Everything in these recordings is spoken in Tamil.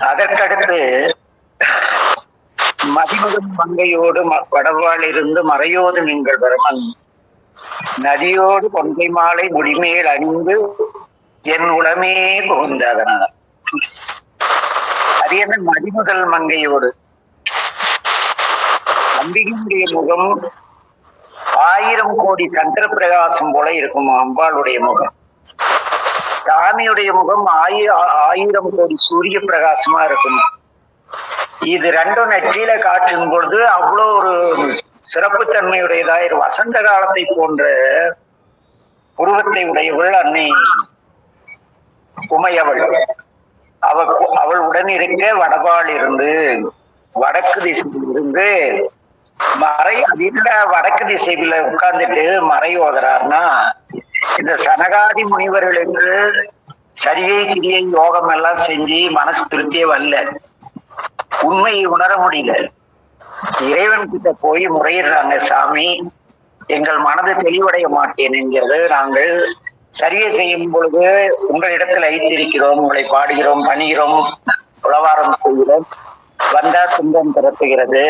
அதற்கடுத்து மதிமுகம் மங்கையோடு வடவாள் இருந்து மறையோடு நீங்கள் வருமன் நதியோடு கொங்கை மாலை முடிமேல் அணிந்து என் உளமே புகுந்ததனார். அது என்ன மதிமுதல் மங்கையோடு? அம்பிகையுடைய முகம் 1000 கோடி சந்திர பிரகாசம் போல இருக்கும் அம்பாளுடைய முகம். சாமியுடைய முகம் 1000 கோடி சூரிய பிரகாசமா இருக்கும். இது ரெண்டும் நெற்றியில காட்டும் பொழுது அவ்வளோ ஒரு சிறப்பு தன்மையுடையதாய் வசந்த காலத்தை போன்ற உருவத்தை உடையவள் அன்னை உமையவள். அவள் உடன் இருக்க வடபால் இருந்து வடக்கு திசையில் இருந்து மறை அதிக வடக்கு திசையில உட்கார்ந்துட்டு மறை ஓதுறாருன்னா இந்த சனகாதி முனிவர்களுக்கு சரியை கிரியை யோகம் எல்லாம் செஞ்சு மனசு திருப்தியே வரல, உண்மையை உணர முடியல. இறைவன் கிட்ட போய் முறையிடுறாங்க, சாமி எங்கள் மனது தெளிவடைய மாட்டேன் என்கிறது. நாங்கள் சரியை செய்யும் பொழுது உங்களிடத்தில் ஐத்திருக்கிறோம், உங்களை பாடுகிறோம், பணிகிறோம், உளவாரம் செய்கிறோம், வந்தா துன்பம் துரத்துகிறது.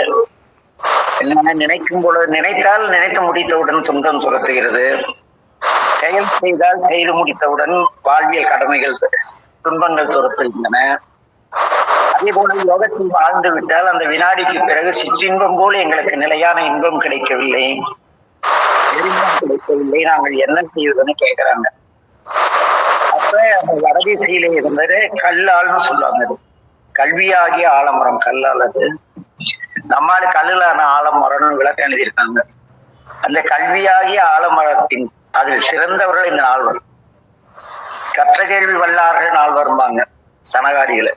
நினைக்கும் பொழுது நினைத்தால் நினைத்து முடித்தவுடன் துன்பம் துரத்துகிறது, செயல் செய்தால் செய்து முடித்தவுடன் வாழ்வியல் கடமைகள் துன்பங்கள் துரத்துகின்றன. அதே போல யோகத்தில் வாழ்ந்து விட்டால் அந்த வினாடிக்கு பிறகு சிற்றின்பம் போல எங்களுக்கு நிலையான இன்பம் கிடைக்கவில்லை, கிடைக்கவில்லை, நாங்கள் என்ன செய்வதுன்னு கேட்கிறாங்க. அப்ப அந்த வடதிசையில இருந்தது கல்லால்னு சொல்லுவாங்க. கல்வியாகிய ஆலமரம், கல்லால். அது நம்மால் கல்லான ஆலமரம்னு விளக்கம் எழுதியிருக்காங்க. அந்த கல்வியாகிய ஆலமரத்தின் அதில் சிறந்தவர்கள் இந்த நால்வர். கற்ற கேள்வி வல்லார்கள் நால்வரும்பாங்க சனகாரிகளை.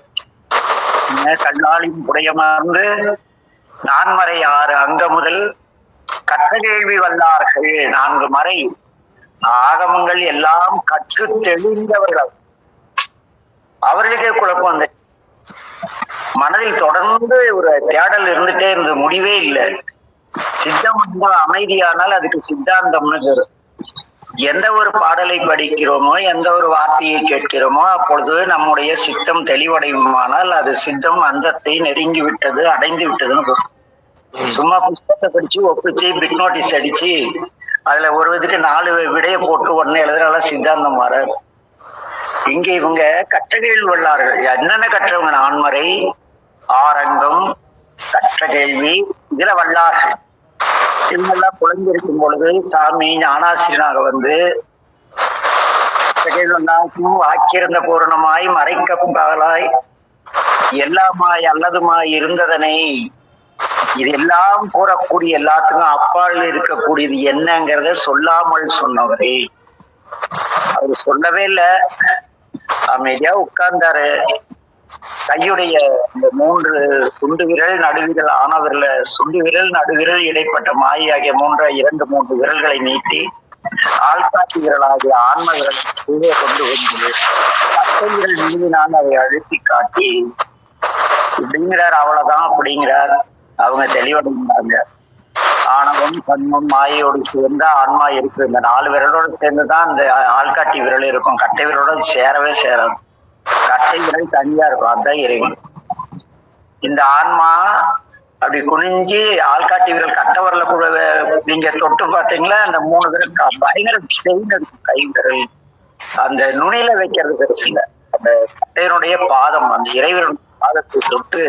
கல்லாலின் புடையமர்ந்து நான்மறை 6 அங்க முதல் கற்ற கேள்வி வல்லார்கள் 4 மறை ஆகமங்கள் எல்லாம் கற்று தெளிந்தவர்கள். அவர்களுக்கே குழப்பம் அந்த மனதில் தொடர்ந்து ஒரு தேடல் இருந்துட்டே இருந்த முடிவே இல்லை. சித்தம் அமைதியானால் அதுக்கு சித்தாந்தம்னு பேரு. எந்த ஒரு பாடலை படிக்கிறோமோ, எந்த ஒரு வார்த்தையை கேட்கிறோமோ, அப்பொழுது நம்முடைய சித்தம் தெளிவடையுமானால் அது சித்தம் அந்தத்தை நெருங்கி விட்டது, அடைந்து விட்டதுன்னு. சும்மா புத்தகத்தை படிச்சு ஒப்பிச்சு பிட் நோட்டீஸ் அடிச்சு அதுல ஒரு இதுக்கு 4 விடைய போட்டு உடனே எழுதுறால சித்தாந்தம் மாற. இங்க இவங்க கற்றகேள்வி வல்லார்கள். என்னென்ன கற்றவங்க? நான்மறை, ஆரங்கம், கற்ற கேள்வி, இதுல வல்லார்கள். இவங்கெல்லாம் குழந்திருக்கும் பொழுது சாமி ஞானாசிரியனாக வந்து ஆக்கியிருந்த பூரணமாய் மறைக்கப்பகலாய் எல்லாமாய் அல்லதுமாய் இருந்ததனை இதெல்லாம் கூறக்கூடிய எல்லாத்துக்கும் அப்பால் இருக்கக்கூடியது என்னங்கிறத சொல்லாமல் சொன்னவரே. அவர் சொல்லவே இல்லை, அமைதியா உட்கார்ந்தாரு. கையுடைய இந்த 3 சுண்டு விரல் நடுவிரல் ஆனவர்ல சுண்டு விரல் நடுவிரல் இடைப்பட்ட மாயாகிய 2 விரல்களை நீட்டி ஆள்காட்டி விரலாகிய ஆன்ம விரல் கீழே கொண்டு வந்து பச்சை விரல் நீங்கினால் அதை அழுத்தி காட்டி இப்படிங்கிறார். அவ்வளவுதான் அப்படிங்கிறார். அவங்க தெளிவடைந்தாங்க. ஆணவம் கண்மம் மாயோடு சேர்ந்தா ஆன்மா இருக்கு. இந்த 4 விரலோடு சேர்ந்துதான் இந்த ஆள்காட்டி விரல் இருக்கும். கட்டை விரலோட சேரவே சேராது. கட்டை விரல் தனியா இருக்கும். அதுதான் இறைவன். இந்த ஆன்மா அப்படி குனிஞ்சு ஆள்காட்டி விரல் கட்டை விரல கூட நீங்க தொட்டு பார்த்தீங்களா, அந்த 3 விரல் பயங்கர செயின் இருக்கும். கை விரல் அந்த நுனியில வைக்கிறது பெருசு இல்லை. அந்த கட்டையனுடைய பாதம், அந்த இறைவன் பாதத்தை தொட்டு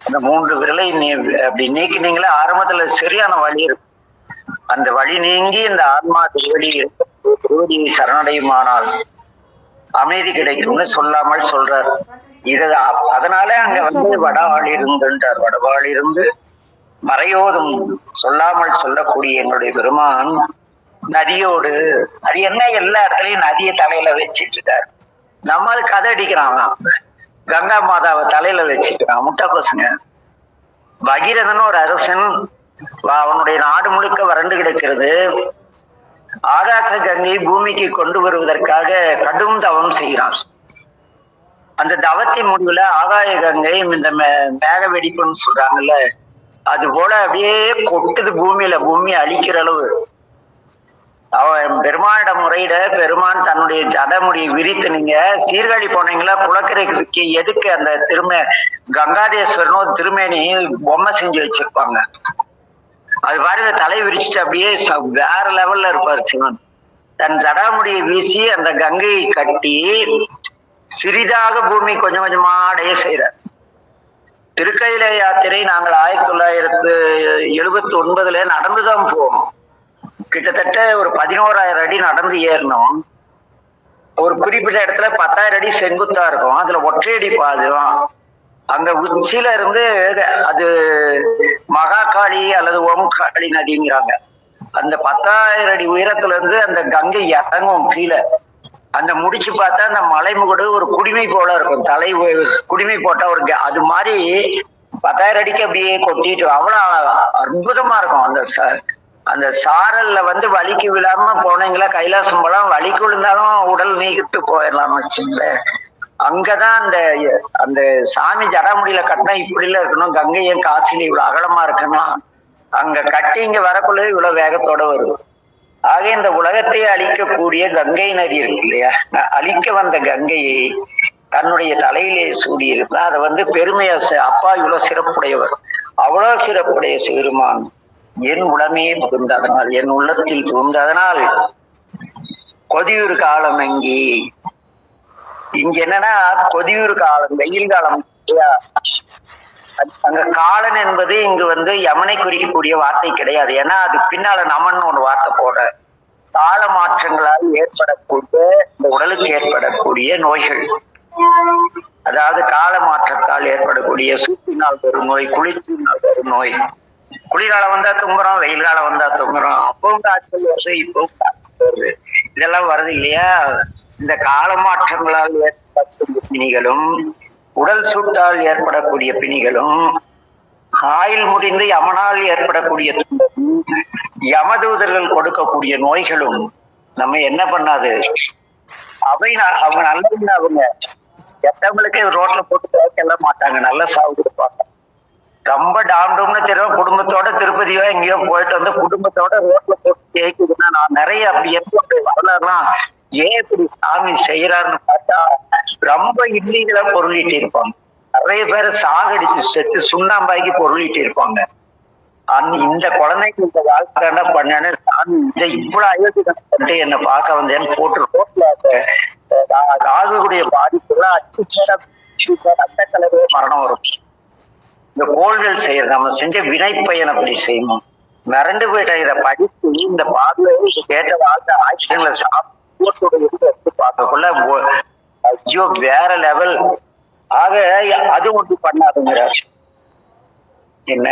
அந்த 3 விரலை அப்படி நீக்கினீங்களே, ஆரம்பத்துல சரியான வழி இருக்கும். அந்த வழி நீங்கி இந்த ஆன்மா திருவடியை சரணடையுமானால் அமைதி கிடைக்கும்னு சொல்லாமல் சொல்றார். இது அதனால அங்க வந்து வடவாள் இருந்துட்டார். வடவாள் இருந்து மறையோதும் சொல்லாமல் சொல்லக்கூடிய எங்களுடைய பெருமான் நதியோடு. அது என்ன, எல்லா இடத்துலயும் நதியை தலையில வச்சிட்டு இருக்காரு. நம்மால் கதை அடிக்கிறான், கங்கா மாதாவை தலையில வச்சுக்கிறான். முட்டை பசங்க. பகீரதன் ஒரு அரசன், அவனுடைய நாடு முழுக்க வறண்டு கிடக்கிறது. ஆகாச கங்கை பூமிக்கு கொண்டு வருவதற்காக கடும் தவம் செய்கிறான். அந்த தவத்தின் முடிவுல ஆகாய கங்கை இந்த மேக வெடிப்புன்னு சொல்றாங்கல்ல, அது போல அப்படியே கொட்டுது பூமியில. பூமி அழிக்கிற அளவு அவன் பெருமானிடம் முறையிட பெருமான் தன்னுடைய ஜடமுடியை விரித்து, நீங்க சீர்காழி போனீங்களா குளக்கரைக்கு எதுக்கு அந்த கங்காதேஸ்வரன் ஒரு திருமேனி பொம்மை செஞ்சு வச்சிருப்பாங்க. அது பாருங்க, தலை விரிச்சுட்டு அப்படியே வேற லெவல்ல இருப்பார் சிவன். தன் ஜடாமுடியை வீசி அந்த கங்கையை கட்டி சிறிதாக பூமி கொஞ்சம் கொஞ்சமா அடைய செய்யறார். திருக்கையில யாத்திரை நாங்கள் 1979 நடந்துதான் போனோம். கிட்டத்தட்ட ஒரு 11,000 அடி நடந்து ஏறணும். ஒரு குறிப்பிட்ட இடத்துல 10,000 அடி செங்குத்தா இருக்கும். அதுல ஒற்றையடி பாதுதான். அங்க உச்சியில இருந்து அது மகாகாளி அல்லது ஓம்காளி நதிங்கிறாங்க. அந்த 10,000 அடி உயரத்துல இருந்து அந்த கங்கை இறங்கும் கீழே. அந்த முடிச்சு பார்த்தா அந்த மலைமுகடு ஒரு குடிமை போல இருக்கும். தலை குடிமை போட்டா ஒரு அது மாதிரி 10,000 அடிக்கு அப்படியே கொட்டிட்டு அவ்வளவு அற்புதமா இருக்கும். அந்த சாரல்ல வலிக்கு விழாம போனீங்களா கைலாசம் போலாம், வலிக்கு விழுந்தாலும் உடல் நீக்கிட்டு போயிடலாம்னு வச்சுங்களேன். அங்கதான் அந்த சாமி ஜடாமுடியில கட்டினா இப்படி எல்லாம் இருக்கணும். கங்கையும் காசில இவ்வளவு அகலமா இருக்கணும். அங்க கட்டி இங்க வரக்குள்ள இவ்வளவு வேகத்தோட வருது. ஆக இந்த உலகத்தை அழிக்கக்கூடிய கங்கை நதி இருக்கு இல்லையா, அழிக்க வந்த கங்கையை தன்னுடைய தலையிலே சூடி இருக்கு. அதை பெருமையா அப்பா இவ்வளவு சிறப்புடையவர், அவ்வளவு சிறப்புடைய சிறுமான் என் உடமே புகுந்ததனால், என் உள்ளத்தில் புகுந்ததனால் கொதியூர் காலம் எங்கி. இங்க என்னன்னா கொதியூர் காலம் வெயில் காலம். அங்க காலன் என்பது இங்கு யமனை குறிக்கக்கூடிய வார்த்தை கிடையாது. ஏன்னா அது பின்னால நமன் ஒரு வார்த்தை போடுற. கால மாற்றங்களால் ஏற்படக்கூடிய இந்த உடலுக்கு ஏற்படக்கூடிய நோய்கள், அதாவது கால மாற்றத்தால் ஏற்படக்கூடிய சூட்டினால் வரும் நோய், குளிர்ச்சியினால் வரும் நோய். குளிர்காலம் வந்தா துங்குறோம், வெயில் காலம் வந்தா துங்குறோம், அப்பவும் காய்ச்சல் வருது, இப்பவும் காய்ச்சல் வருது, இதெல்லாம் வருது இல்லையா. இந்த கால மாற்றங்களால் ஏற்படக்கூடிய பிணிகளும், உடல் சூட்டால் ஏற்படக்கூடிய பிணிகளும், ஆயுள் முடிந்து யமனால் ஏற்படக்கூடிய யமதூதர்கள் கொடுக்கக்கூடிய நோய்களும் நம்ம என்ன பண்ணாது. அவங்க நல்ல அவங்க எத்தவங்களுக்கே ரோட்ல போட்டு பேச மாட்டாங்க, நல்ல சாவு கொடுப்பாங்க. ரொம்ப டாம்டோம்னு தெரியும். குடும்பத்தோட திருப்பதியோ எங்கேயோ போயிட்டு குடும்பத்தோட ரோட்ல போட்டு கேக்குதுன்னா நான் நிறைய அப்படி எப்படி வரலாறுலாம் ஏன் இப்படி சாமி செய்யறாருன்னு பார்த்தா ரொம்ப இல்லீகலா பொருளிட்டு இருப்பாங்க. நிறைய பேரை சாகடிச்சு செத்து சுண்ணாம்பாய்க்கு பொருளிட்டு இருப்பாங்க. இந்த குழந்தைக்கு இந்த வாழ்க்கை என்ன பண்ணேன்னு சாமி இவ்வளவு அயோத்தி என்னை பார்க்க வந்தேன்னு போட்டு ரோட்ல ராகுடைய பாதிப்புலாம் ரத்த கலவே மரணம் வரும். இந்த கோள்கள் செய்யறது நம்ம செஞ்ச வினை பயன் அப்படி செய்யணும். மிரண்டு போயிட்ட இதை படித்து இந்த பாதுகாப்பு கேட்ட வாழ்க்கை ஆட்சியங்களை எடுத்து பார்க்கக்குள்ள ஐயோ வேற லெவல். ஆக அது ஒன்று பண்ணாதுங்கிறார். என்ன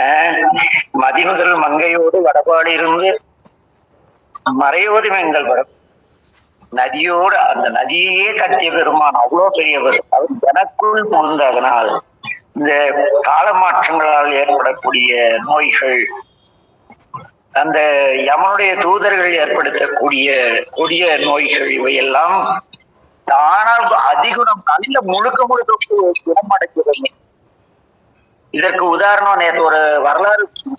மதிமுதல் மங்கையோடு வடபாடு இருந்து மறையோடு எங்கள் வரும் நதியோடு அந்த நதியே கட்டிய பெருமான் அவ்வளவு பெரியவர். அவர் எனக்குள் புகுந்ததனால் இந்த கால மாற்றங்களால் ஏற்படக்கூடிய நோய்கள், அந்த யமனுடைய தூதர்கள் ஏற்படுத்தக்கூடிய கொடிய நோய்கள், இவையெல்லாம் தானாக அதிகுணம் நல்ல முழுக்க முழுக்க குணமடைக்கிறது. இதற்கு உதாரணம் நேற்று ஒரு வரலாறு